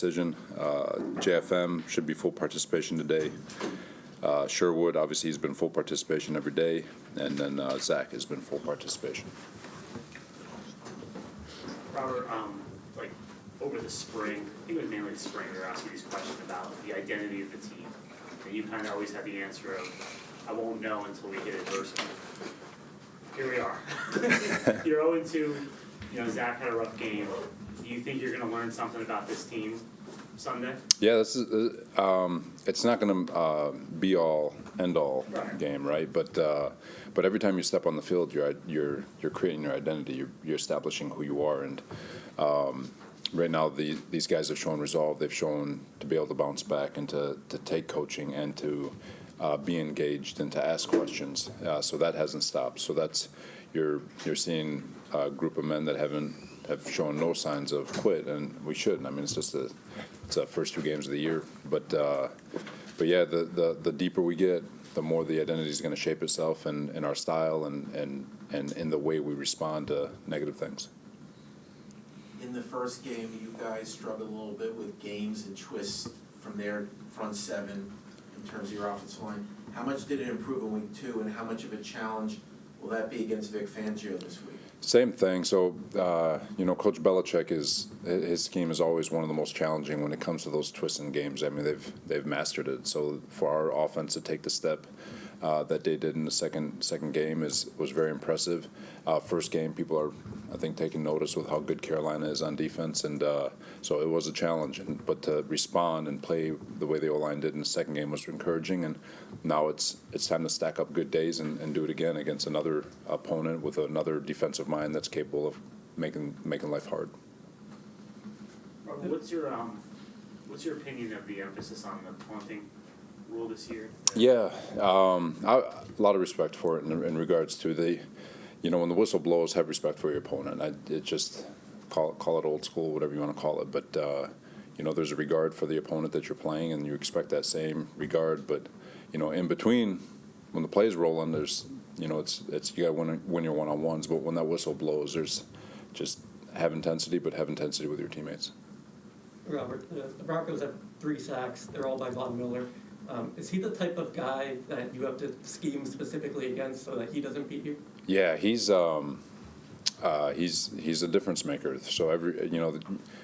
decision. JFM should be full participation today. Sherwood, obviously, has been full participation every day. And then Zach has been full participation. Robert, like over the spring, I think it was mainly the spring, we were asking these questions about the identity of the team. And you kind of always had the answer of, I won't know until we hit adversity. Here we are. You're 0-2. Zach had a rough game. Do you think you're going to learn something about this team Sunday? Yeah, this is. It's not going to be all end all game, right? But every time you step on the field, you're creating your identity. You're establishing who you are, and right now these guys have shown resolve. They've shown to be able to bounce back and to take coaching and to be engaged and to ask questions. So that hasn't stopped. So that's you're seeing a group of men that have shown no signs of quit, and we shouldn't. I mean, it's just the first 2 games of the year. But yeah, the deeper we get, the more the identity is going to shape itself in our style and in the way we respond to negative things. In the first game, you guys struggled a little bit with games and twists from their front 7 in terms of your offensive line. How much did it improve in week 2, and how much of a challenge will that be against Vic Fangio this week? Same thing. So, Coach Belichick his scheme is always one of the most challenging when it comes to those twists in games. I mean, they've mastered it. So for our offense to take the step that they did in the second game was very impressive. First game, people are, I think, taking notice with how good Carolina is on defense, and so it was a challenge. But to respond and play the way the O-line did in the second game was encouraging. And now it's time to stack up good days and do it again against another opponent with another defensive mind that's capable of making life hard. Robert, what's your opinion of the emphasis on the taunting rule this year? Yeah, a lot of respect for it in regards to when the whistle blows, have respect for your opponent. It just call it old school, whatever you want to call it. But there's a regard for the opponent that you're playing, and you expect that same regard. But in between, when the play's rolling, there's it's you got to win your one-on-ones. But when that whistle blows, there's just have intensity, but have intensity with your teammates. Robert, the Broncos have 3 sacks. They're all by Von Miller. Is he the type of guy that you have to scheme specifically against so that he doesn't beat you? Yeah, he's a difference maker. So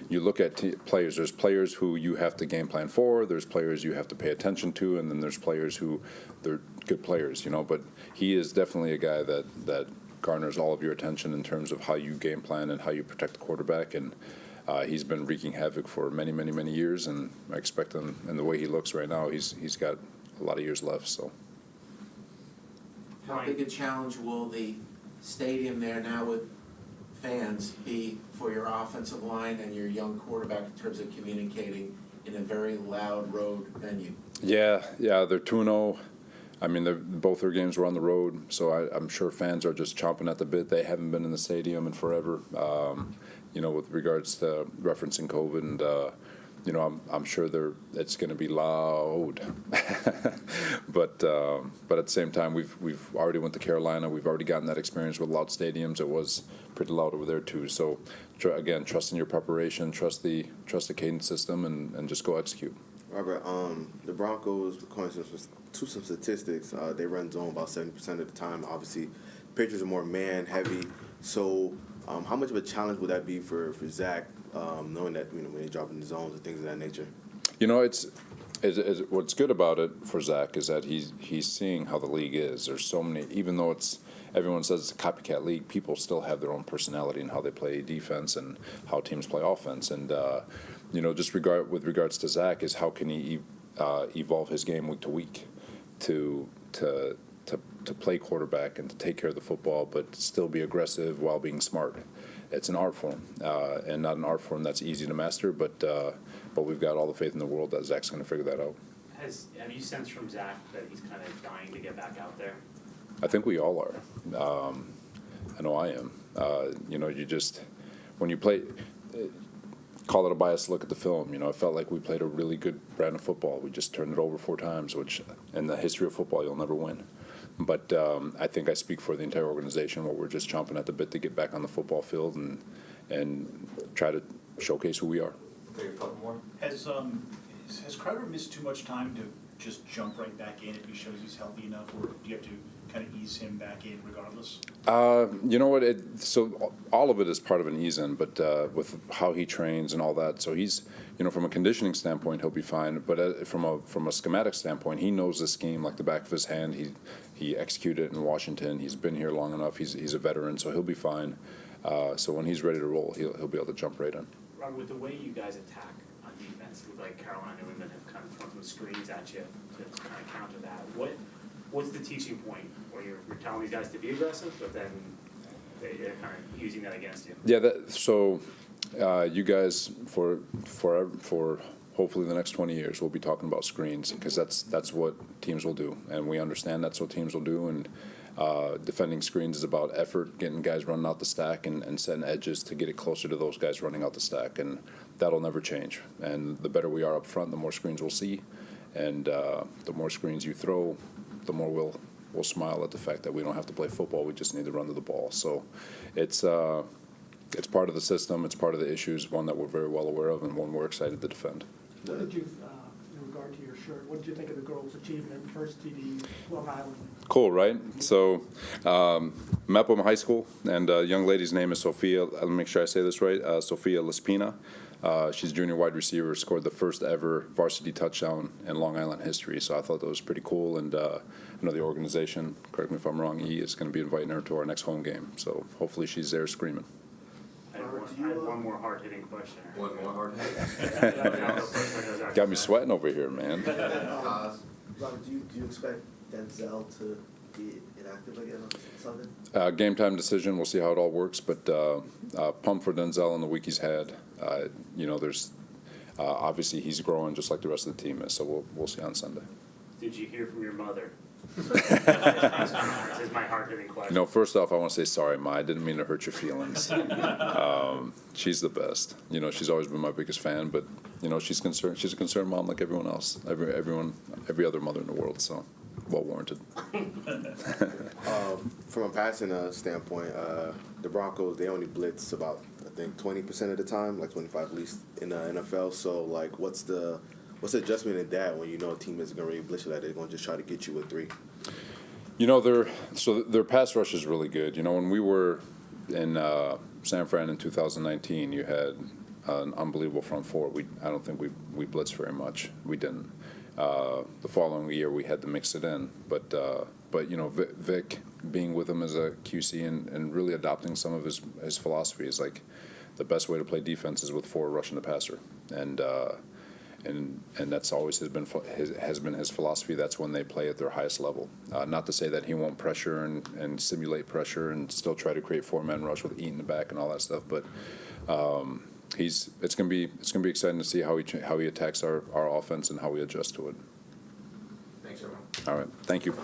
you look at players. There's players who you have to game plan for. There's players you have to pay attention to, and then there's players who they're good players. But he is definitely a guy that garners all of your attention in terms of how you game plan and how you protect the quarterback. And he's been wreaking havoc for many, many, many years, and I expect him. And the way he looks right now, he's got a lot of years left. So, how big a challenge will the stadium there now with fans be for your offensive line and your young quarterback in terms of communicating in a very loud road venue? Yeah, they're 2-0. I mean, both their games were on the road, so I'm sure fans are just chomping at the bit. They haven't been in the stadium in forever. With regards to referencing COVID, and I'm sure it's going to be loud. but at the same time, we've already went to Carolina. We've already gotten that experience with loud stadiums. It was pretty loud over there too. So again, trust in your preparation, trust the cadence system, and just go execute. Robert, the Broncos, according to some statistics, they run zone about 70% of the time. Obviously, Patriots are more man-heavy. So how much of a challenge would that be for Zach, knowing that when they drop in the zones and things of that nature? It's what's good about it for Zach is that he's seeing how the league is. There's so many, even though everyone says it's a copycat league, people still have their own personality and how they play defense and how teams play offense. And just with regards to Zach is how can he evolve his game week to week to play quarterback and to take care of the football, but still be aggressive while being smart. It's an art form, and not an art form that's easy to master. But we've got all the faith in the world that Zach's going to figure that out. Have you sensed from Zach that he's kind of dying to get back out there? I think we all are. I know I am. You just when you play. Call it a biased look at the film. It felt like we played a really good brand of football. We just turned it over 4 times, which in the history of football you'll never win. But I think I speak for the entire organization where we're just chomping at the bit to get back on the football field and try to showcase who we are. Take a couple more. Has Crowder missed too much time to just jump right back in if he shows he's healthy enough, or do you have to kind of ease him back in regardless? You know what? So all of it is part of an ease in, but with how he trains and all that, so he's, from a conditioning standpoint, he'll be fine. But from a schematic standpoint, he knows the scheme like the back of his hand. He executed it in Washington. He's been here long enough. He's a veteran, so he'll be fine. So when he's ready to roll, he'll be able to jump right in. Robert, with the way you guys attack on defense, with like Carolina and New England have kind of thrown some screens at you to kind of counter that. What's the teaching point where you're telling these guys to be aggressive, but then they're kind of using that against you? Yeah. So you guys for hopefully the next 20 years, we'll be talking about screens because that's what teams will do, and we understand that's what teams will do. And defending screens is about effort, getting guys running out the stack and setting edges to get it closer to those guys running out the stack, and that'll never change. And the better we are up front, the more screens we'll see, and the more screens you throw, the more we'll smile at the fact that we don't have to play football. We just need to run to the ball. So it's part of the system. It's part of the issues, one that we're very well aware of and one we're excited to defend. What did you, in regard to your shirt, what did you think of the girls' achievement, first TD, Long Island? Cool, right? So, Mepham High School, and young lady's name is Sophia. Let me make sure I say this right. Sophia Lespina. She's a junior wide receiver. Scored the first ever varsity touchdown in Long Island history. So I thought that was pretty cool. And the organization, correct me if I'm wrong, is going to be inviting her to our next home game. So hopefully she's there screaming. I had one more hard-hitting question. One more hard hit. Got me sweating over here, man. Robert, do you expect Denzel to be inactive again on Sunday? Game time decision. We'll see how it all works. But pumped for Denzel in the week he's had. There's obviously he's growing just like the rest of the team is. So we'll see on Sunday. Did you hear from your mother? This is my hard-hitting question. First off, I want to say sorry, Ma. I didn't mean to hurt your feelings. She's the best. She's always been my biggest fan, but she's concerned. She's a concerned mom like everyone else, every other mother in the world. So, well warranted. From a passing standpoint, the Broncos, they only blitz about, I think, 20% of the time, like 25 at least in the NFL. So, like, what's the adjustment in that when a team isn't going to really blitz you like they're going to just try to get you with 3? Their pass rush is really good. When we were in San Fran in 2019, you had an unbelievable front four. I don't think we blitzed very much. We didn't. The following year, we had to mix it in. But Vic being with him as a QC and really adopting some of his philosophy is like the best way to play defense is with 4 rushing the passer. And that's always has been his philosophy. That's when they play at their highest level. Not to say that he won't pressure and simulate pressure and still try to create 4-man rush with Eaton in the back and all that stuff. But it's gonna be exciting to see how he attacks our offense and how we adjust to it. Thanks, everyone. All right, thank you.